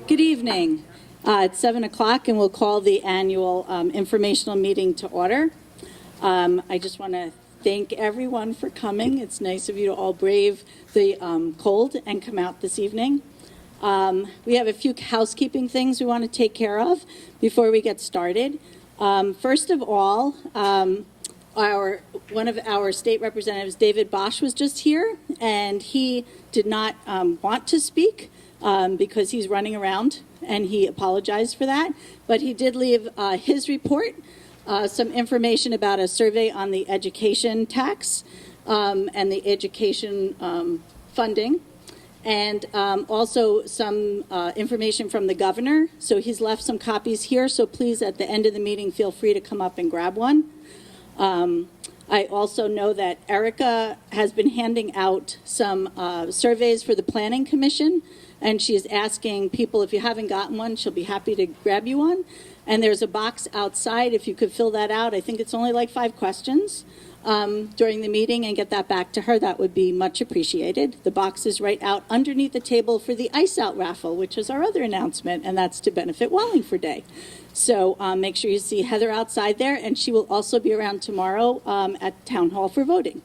Good evening. It's 7 o'clock, and we'll call the annual informational meeting to order. I just want to thank everyone for coming. It's nice of you to all brave the cold and come out this evening. We have a few housekeeping things we want to take care of before we get started. First of all, one of our state representatives, David Bosch, was just here, and he did not want to speak because he's running around, and he apologized for that. But he did leave his report, some information about a survey on the education tax and the education funding, and also some information from the governor. So he's left some copies here, so please, at the end of the meeting, feel free to come up and grab one. I also know that Erica has been handing out some surveys for the Planning Commission, and she is asking people, if you haven't gotten one, she'll be happy to grab you one. And there's a box outside, if you could fill that out. I think it's only like 5 questions during the meeting, and get that back to her. That would be much appreciated. The box is right out underneath the table for the Ice Out raffle, which is our other announcement, and that's to benefit Wallingford Day. So make sure you see Heather outside there, and she will also be around tomorrow at Town Hall for voting.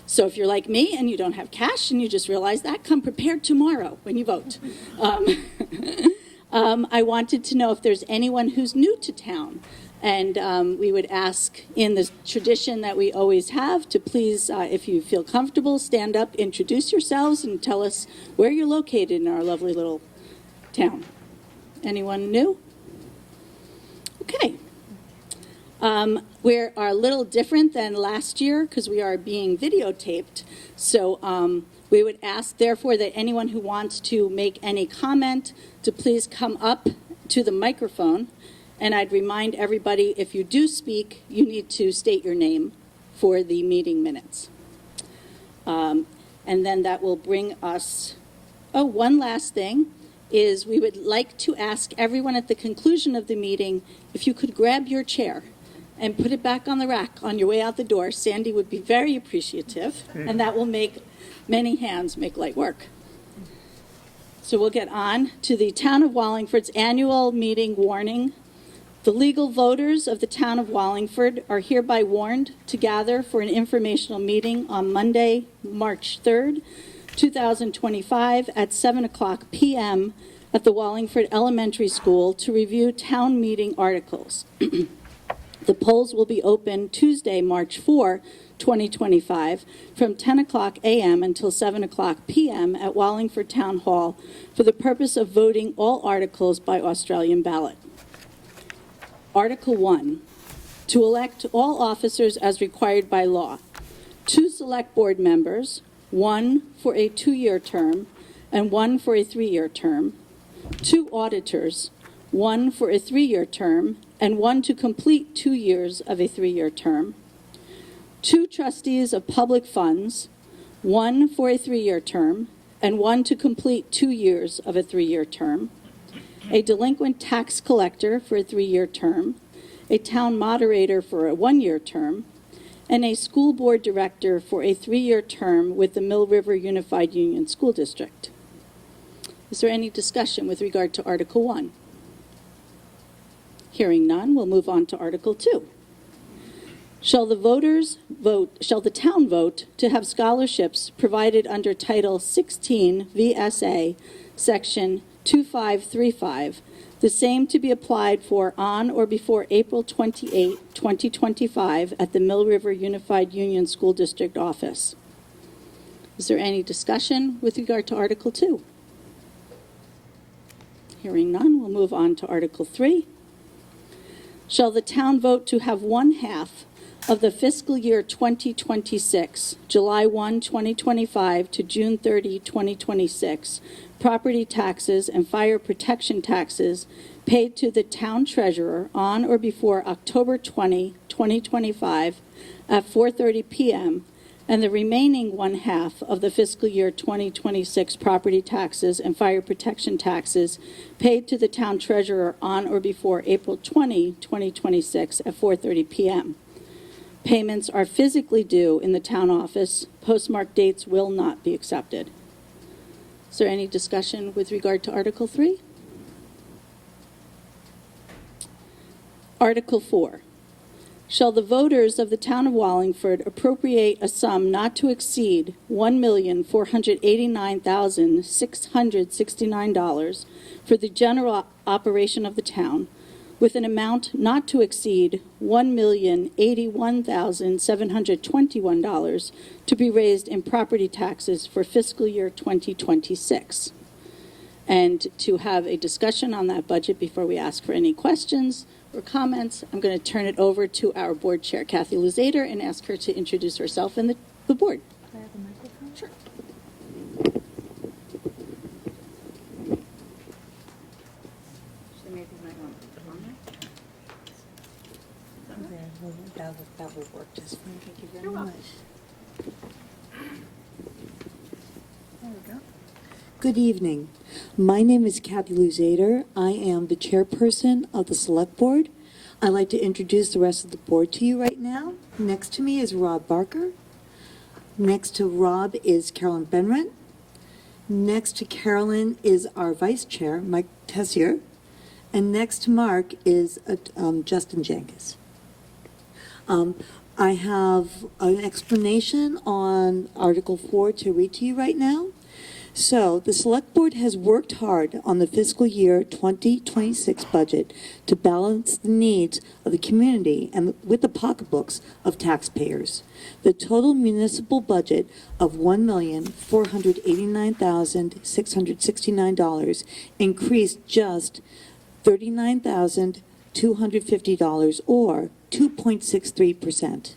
So if you're like me and you don't have cash and you just realize that, come prepared tomorrow when you vote. I wanted to know if there's anyone who's new to town. And we would ask, in the tradition that we always have, to please, if you feel comfortable, stand up, introduce yourselves, and tell us where you're located in our lovely little town. Anyone new? Okay. We are a little different than last year because we are being videotaped. So we would ask, therefore, that anyone who wants to make any comment to please come up to the microphone. And I'd remind everybody, if you do speak, you need to state your name for the meeting minutes. And then that will bring us, one last thing is we would like to ask everyone at the conclusion of the meeting if you could grab your chair and put it back on the rack on your way out the door. Sandy would be very appreciative, and that will make many hands make light work. So we'll get on to the Town of Wallingford's annual meeting warning. The legal voters of the Town of Wallingford are hereby warned to gather for an informational meeting on Monday, March 3rd, 2025 at 7:00 p.m. at the Wallingford Elementary School to review town meeting articles. The polls will be open Tuesday, March 4, 2025, from 10:00 a.m. until 7:00 p.m. at Wallingford Town Hall for the purpose of voting all articles by Australian ballot. Article 1, to elect all officers as required by law. 2 select board members, 1 for a 2-year term and 1 for a 3-year term. 2 auditors, 1 for a 3-year term and 1 to complete 2 years of a 3-year term. 2 trustees of public funds, 1 for a 3-year term and 1 to complete 2 years of a 3-year term. A delinquent tax collector for a 3-year term, a town moderator for a 1-year term, and a school board director for a 3-year term with the Mill River Unified Union School District. Is there any discussion with regard to Article 1? Hearing none, we'll move on to Article 2. Shall the town vote to have scholarships provided under Title 16 VSA, Section 2535, the same to be applied for on or before April 28, 2025 at the Mill River Unified Union School District office? Is there any discussion with regard to Article 2? Hearing none, we'll move on to Article 3. Shall the town vote to have 1/2 of the fiscal year 2026, July 1, 2025 to June 30, 2026, property taxes and fire protection taxes paid to the town treasurer on or before October 20, 2025 at 4:30 p.m., and the remaining 1/2 of the fiscal year 2026 property taxes and fire protection taxes paid to the town treasurer on or before April 20, 2026 at 4:30 p.m. Payments are physically due in the town office. Postmarked dates will not be accepted. Is there any discussion with regard to Article 3? Article 4. Shall the voters of the town of Wallingford appropriate a sum not to exceed $1,489,669 for the general operation of the town, with an amount not to exceed $1,081,721 to be raised in property taxes for fiscal year 2026. And to have a discussion on that budget before we ask for any questions or comments, I'm going to turn it over to our board chair, Kathy Luzader, and ask her to introduce herself and the board. Can I have a microphone? Sure. So maybe you might want to put it on there. That would work just fine. Thank you very You're much. welcome. There we go. Good evening. My name is Kathy Luzader. I am the chairperson of the Select Board. I'd like to introduce the rest of the board to you right now. Next to me is Rob Barker. Next to Rob is Carolyn Benrent. Next to Carolyn is our vice chair, Mike Tessier. And next to Mark is Justin Jenkins. I have an explanation on Article 4 to read to you right now. So, the Select Board has worked hard on the fiscal year 2026 budget to balance the needs of the community and with the pocketbooks of taxpayers. The total municipal budget of $1,489,669 increased just $39,250 or 2.63%.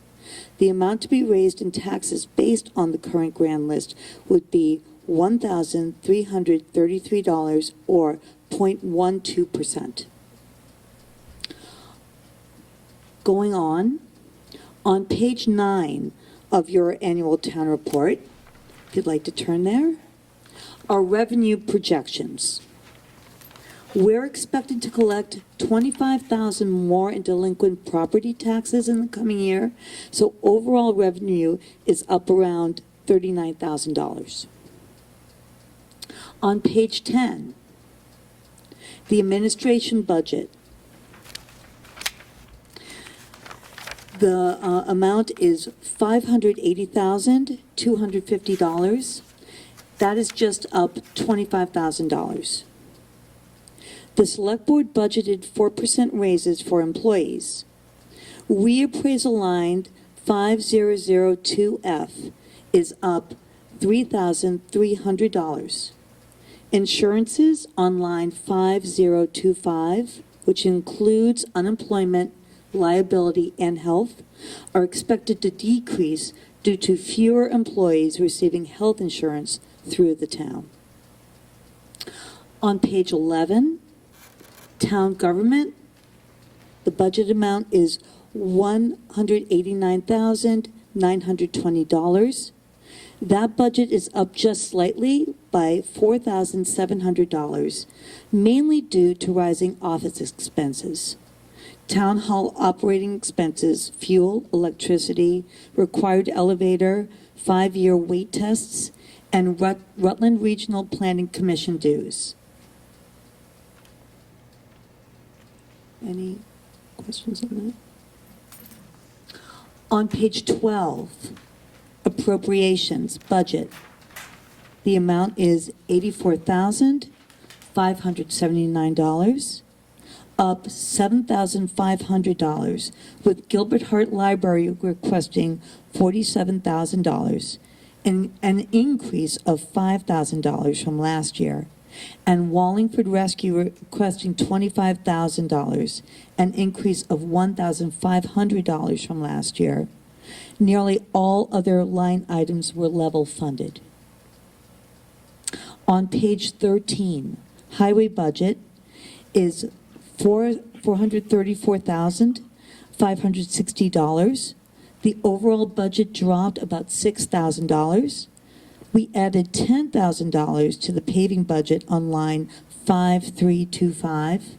The amount to be raised in taxes based on the current grand list would be $1,333 or 0.12%. Going on page 9 of your annual town report, if you'd like to turn there, are revenue projections. We're expected to collect $25,000 more in delinquent property taxes in the coming year, so overall revenue is up around $39,000. On page 10, the administration budget. The amount is $580,250. That is just up $25,000. The Select Board budgeted 4% raises for employees. Reappraisal line 5002F is up $3,300. Insurances on line 5025, which includes unemployment, liability, and health, are expected to decrease due to fewer employees receiving health insurance through the town. On page 11, town government, the budget amount is $189,920. That budget is up just slightly by $4,700, mainly due to rising office expenses. Town hall operating expenses, fuel, electricity, required elevator, 5-year wait tests, and Rutland Regional Planning Commission dues. Any questions on that? On page 12, appropriations, budget. The amount is $84,579, up $7,500, with Gilbert Hart Library requesting $47,000, and an increase of $5,000 from last year, and Wallingford Rescue requesting $25,000, an increase of $1,500 from last year. Nearly all other line items were level funded. On page 13, highway budget is $434,560. The overall budget dropped about $6,000. We added $10,000 to the paving budget on line 5325,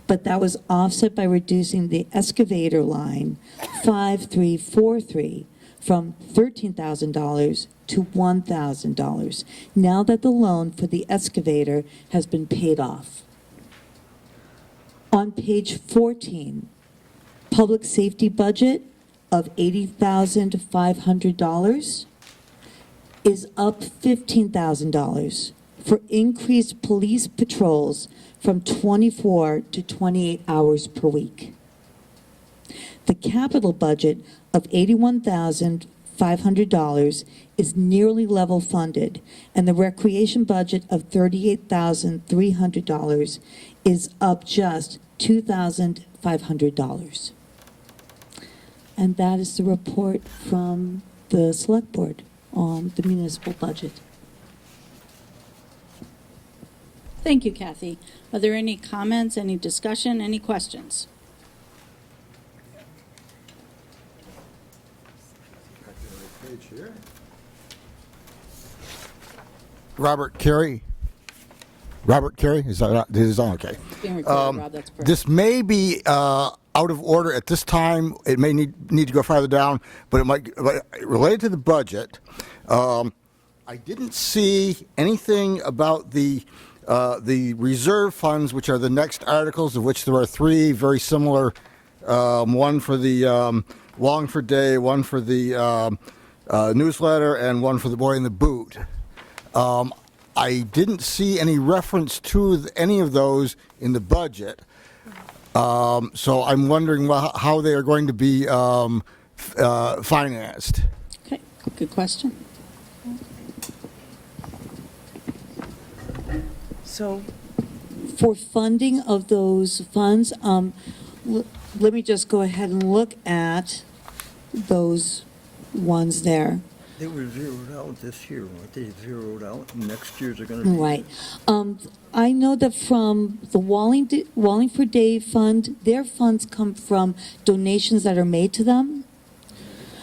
but that was offset by reducing the excavator line 5343 from $13,000 to $1,000, now that the loan for the excavator has been paid off. On page 14, public safety budget of $80,500 is up $15,000 for increased police patrols from 24 to 28 hours per week. The capital budget of $81,500 is nearly level funded, and the recreation budget of $38,300 is up just $2,500. And that is the report from the Select Board on the municipal budget. Thank you, Kathy. Are there any comments, any discussion, any questions? Robert Carey. Is that this is on? Okay. Being recorded, Rob, that's perfect. This may be out of order at this time. It may need to go farther down, but it might related to the budget. I didn't see anything about the reserve funds, which are the next articles, of which there are three very similar. One for the Wallingford Day, one for the newsletter, and one for the Boy in the Boot. I didn't see any reference to any of those in the budget. So I'm wondering how they are going to be financed. Okay, good question. So, For funding of those funds, let me just go ahead and look at those ones there. They were zeroed out this year, weren't they? Zeroed out, and next year's are gonna be. Right. I know that from the Wallingford Day Fund, their funds come from donations that are made to them.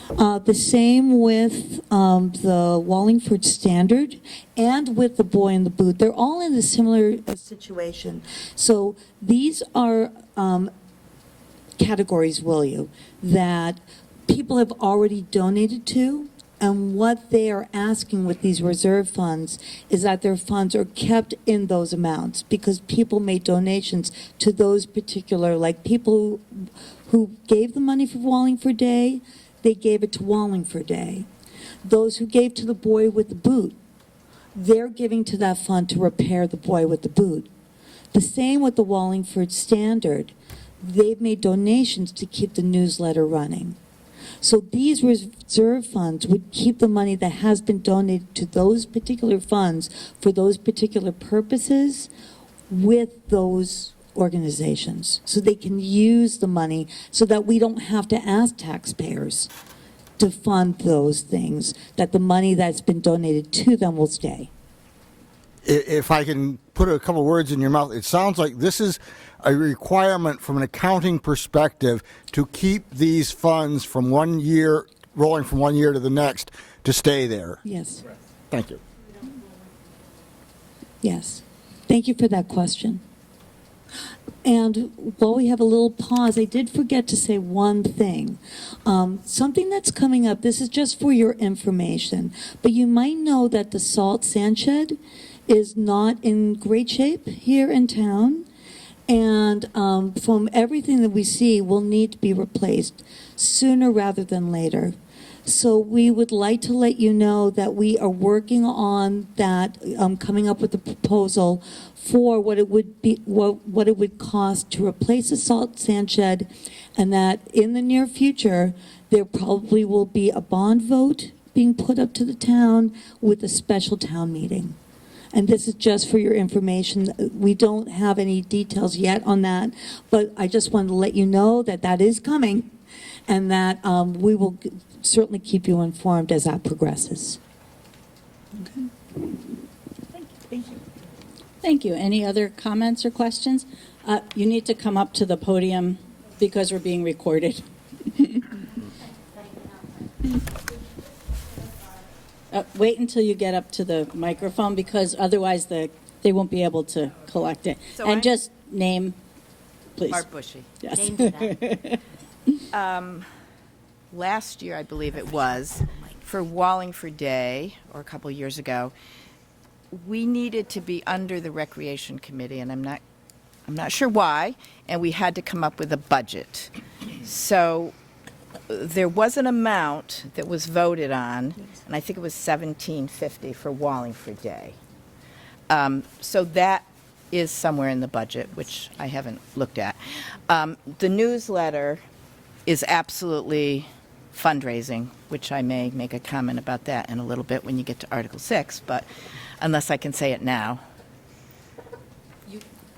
The same with the Wallingford Standard and with the Boy in the Boot. They're all in a similar situation. So these are categories, will you, that people have already donated to. And what they are asking with these reserve funds is that their funds are kept in those amounts because people made donations to those particular, like people who gave the money for Wallingford Day, they gave it to Wallingford Day. Those who gave to the Boy with the Boot, they're giving to that fund to repair the Boy with the Boot. The same with the Wallingford Standard. They've made donations to keep the newsletter running. So these reserve funds would keep the money that has been donated to those particular funds for those particular purposes with those organizations. So they can use the money so that we don't have to ask taxpayers to fund those things, that the money that's been donated to them will stay. If I can put a couple words in your mouth, it sounds like this is a requirement from an accounting perspective to keep these funds from 1 year, rolling from 1 year to the next, to stay there. Yes. Thank you. Yes. Thank you for that question. And while we have a little pause, I did forget to say one thing. Something that's coming up, this is just for your information, but you might know that the salt sand shed is not in great shape here in town. And from everything that we see, will need to be replaced sooner rather than later. So we would like to let you know that we are working on that, coming up with a proposal for what it would be, what it would cost to replace a salt sand shed, and that in the near future there probably will be a bond vote being put up to the town with a special town meeting. And this is just for your information. We don't have any details yet on that, but I just wanted to let you know that that is coming, and that we will certainly keep you informed as that progresses. Okay. Thank you. Thank you. Any other comments or questions? You need to come up to the podium because we're being recorded. Wait until you get up to the microphone because otherwise they won't be able to collect it. So and just name, please. Mark Bushy. Yes. Last year, I believe it was, for Wallingford Day, or a couple years ago, we needed to be under the Recreation Committee, and I'm not sure why, and we had to come up with a budget. So there was an amount that was voted on, and I think it was $17.50 for Wallingford Day. So that is somewhere in the budget, which I haven't looked at. The newsletter is absolutely fundraising, which I may make a comment about that in a little bit when you get to Article 6, but unless I can say it now.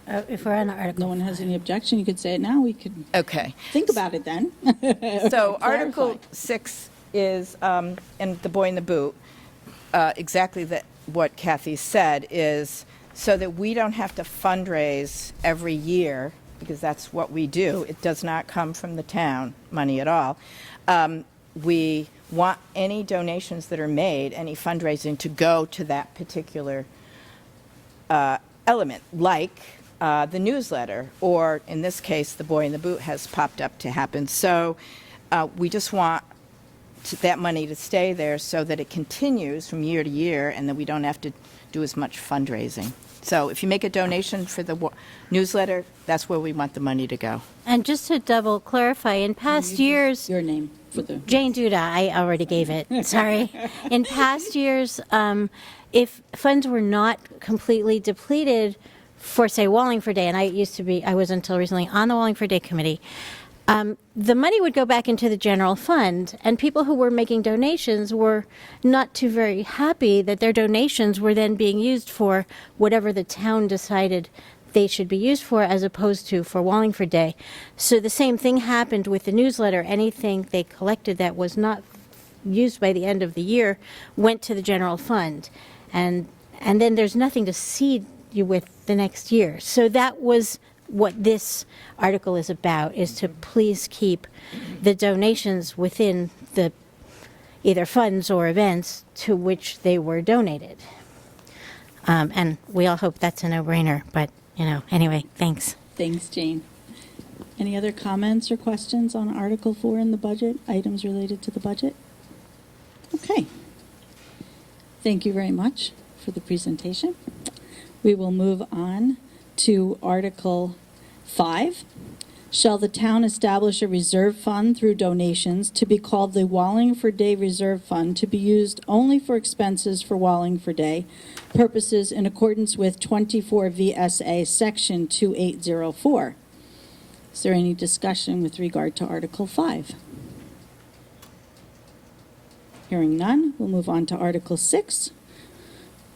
If we're on Article No one has any objection, you could say it now, we could Okay. think about it then. So Clarify. Article 6 is, and the boy in the boot, exactly what Kathy said, is so that we don't have to fundraise every year, because that's what we do. It does not come from the town money at all. We want any donations that are made, any fundraising, to go to that particular element, like the newsletter, or in this case, the boy in the boot has popped up to happen. So we just want that money to stay there so that it continues from year to year and that we don't have to do as much fundraising. So if you make a donation for the newsletter, that's where we want the money to go. And just to double clarify, in past years, Your name for the, Jane Duda, I already gave it, sorry. In past years, if funds were not completely depleted for, say, Wallingford Day, and I was until recently on the Wallingford Day committee, the money would go back into the general fund, and people who were making donations were not too very happy that their donations were then being used for whatever the town decided they should be used for, as opposed to for Wallingford Day. So the same thing happened with the newsletter. Anything they collected that was not used by the end of the year went to the general fund, and then there's nothing to seed you with the next year. So that was what this article is about, is to please keep the donations within the either funds or events to which they were donated. And we all hope that's a no-brainer, but, anyway, thanks. thanks, Jane. Any other comments or questions on Article 4 in the budget, items related to the budget? Okay. Thank you very much for the presentation. We will move on to Article 5. Shall the town establish a reserve fund through donations to be called the Wallingford Day Reserve Fund, to be used only for expenses for Wallingford Day purposes in accordance with 24 VSA Section 2804? Is there any discussion with regard to Article 5? Hearing none, we'll move on to Article 6.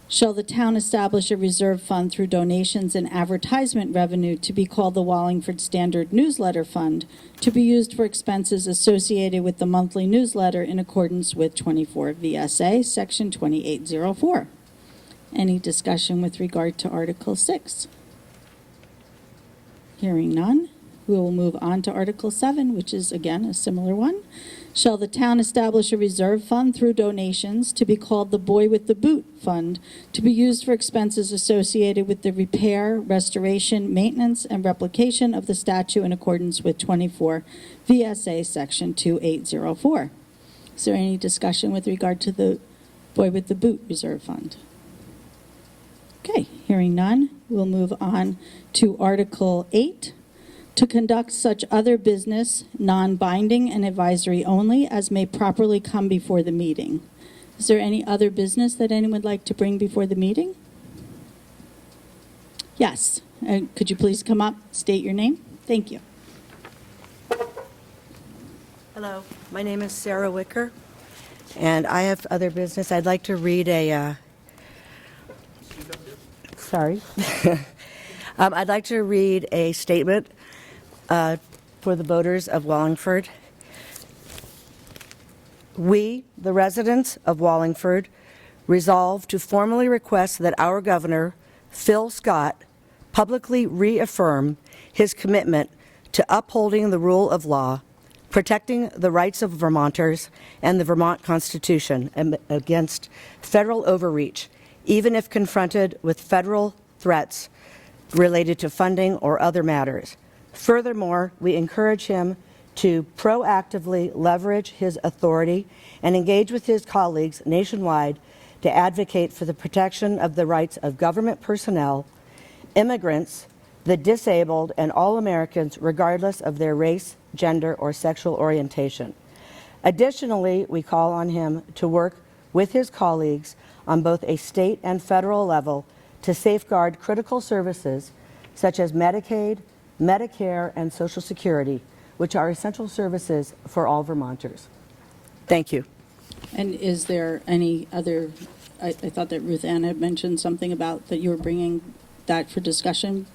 Shall the town establish a reserve fund through donations and advertisement revenue to be called the Wallingford Standard Newsletter Fund, to be used for expenses associated with the monthly newsletter in accordance with 24 VSA Section 2804? Any discussion with regard to Article 6? Hearing none, we will move on to Article 7, which is, again, a similar one. Shall the town establish a reserve fund through donations to be called the Boy with the Boot Fund, to be used for expenses associated with the repair, restoration, maintenance, and replication of the statue in accordance with 24 VSA Section 2804? Is there any discussion with regard to the Boy with the Boot Reserve Fund? Okay, hearing none, we'll move on to Article 8. To conduct such other business, non-binding and advisory only, as may properly come before the meeting. Is there any other business that anyone would like to bring before the meeting? Yes. Could you please come up, state your name? Thank you. Hello, my name is Sarah Wicker, and I have other business. I'd like to read sorry. I'd like to read a statement for the voters of Wallingford. We, the residents of Wallingford, resolve to formally request that our governor, Phil Scott, publicly reaffirm his commitment to upholding the rule of law, protecting the rights of Vermonters and the Vermont Constitution against federal overreach, even if confronted with federal threats related to funding or other matters. Furthermore, we encourage him to proactively leverage his authority and engage with his colleagues nationwide to advocate for the protection of the rights of government personnel, immigrants, the disabled, and all Americans, regardless of their race, gender, or sexual orientation. Additionally, we call on him to work with his colleagues on both a state and federal level to safeguard critical services such as Medicaid, Medicare, and Social Security, which are essential services for all Vermonters. Thank you. And is there any other, I thought that Ruth Ann had mentioned something about that you were bringing that for discussion,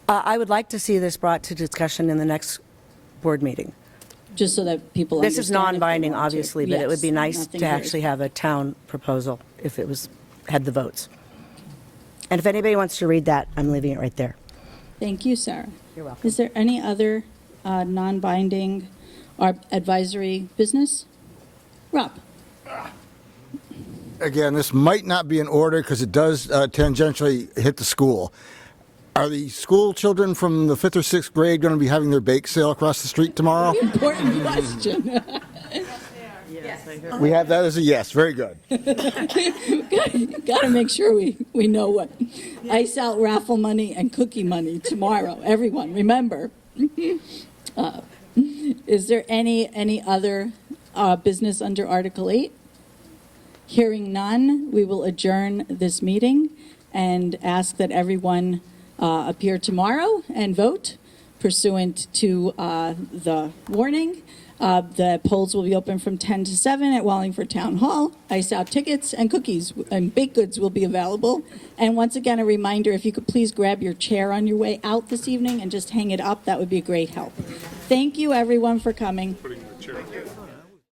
I would like to see this brought to discussion in the next board meeting. just so that people This is understand if they non-binding, want to. obviously, but it would be Yes, nice nothing to very- actually have a town proposal if it had the votes. And if anybody wants to read that, I'm leaving it right there. Thank you, Sarah. You're welcome. Is there any other non-binding or advisory business? Rob? Again, this might not be in order because it does tangentially hit the school. Are the school children from the 5th or 6th grade going to be having their bake sale across the street tomorrow? Important question. We have that as a yes. Very good. Got to make sure we know what ice out raffle money and cookie money tomorrow. Everyone, remember. Is there any other business under Article 8? Hearing none, we will adjourn this meeting and ask that everyone appear tomorrow and vote pursuant to the warning. The polls will be open from 10 to 7 at Wallingford Town Hall. Ice out tickets and cookies and baked goods will be available. And once again, a reminder, if you could please grab your chair on your way out this evening and just hang it up, that would be a great help. Thank you, everyone, for coming. Putting the chair.